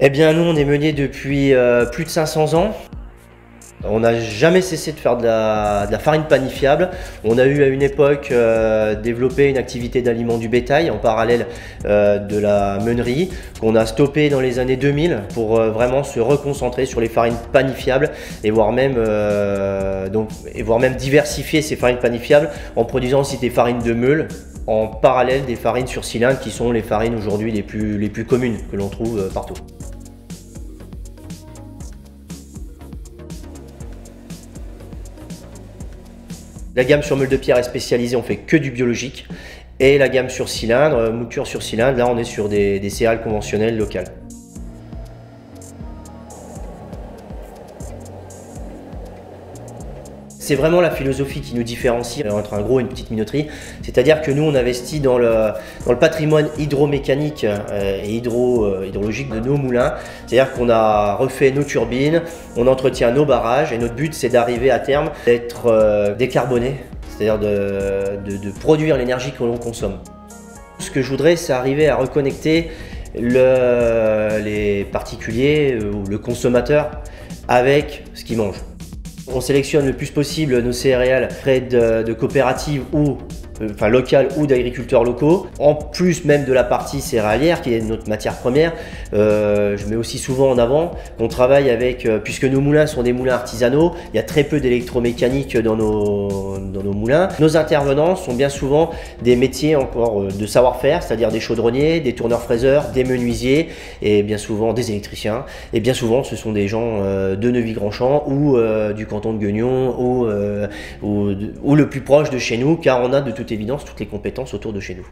Eh bien, nous, on est meunier depuis plus de 500 ans. On n'a jamais cessé de faire de la farine panifiable. On a eu à une époque développé une activité d'aliment du bétail en parallèle de la meunerie qu'on a stoppé dans les années 2000 pour vraiment se reconcentrer sur les farines panifiables et voire même diversifier ces farines panifiables en produisant aussi des farines de meule en parallèle des farines sur cylindre qui sont les farines aujourd'hui les plus communes que l'on trouve partout. La gamme sur meule de pierre est spécialisée, on fait que du biologique. Et la gamme sur cylindre, mouture sur cylindre, là on est sur des céréales conventionnelles locales. C'est vraiment la philosophie qui nous différencie entre un gros et une petite minoterie. C'est-à-dire que nous, on investit dans le patrimoine hydromécanique et hydrologique de nos moulins. C'est-à-dire qu'on a refait nos turbines, on entretient nos barrages et notre but, c'est d'arriver à terme d'être décarboné, c'est-à-dire de produire l'énergie que l'on consomme. Ce que je voudrais, c'est arriver à reconnecter les particuliers ou le consommateur avec ce qu'il mange. On sélectionne le plus possible nos céréales près de coopératives locales ou d'agriculteurs locaux. En plus même de la partie céréalière qui est notre matière première, je mets aussi souvent en avant qu'on travaille avec, puisque nos moulins sont des moulins artisanaux, il y a très peu d'électromécanique dans nos moulins. Nos intervenants sont bien souvent des métiers encore de savoir-faire, c'est-à-dire des chaudronniers, des tourneurs-fraiseurs, des menuisiers et bien souvent des électriciens. Et bien souvent ce sont des gens de Neuvy-Grandchamp ou du canton de Gueugnon ou le plus proche de chez nous, car on a de toute évidence toutes les compétences autour de chez nous.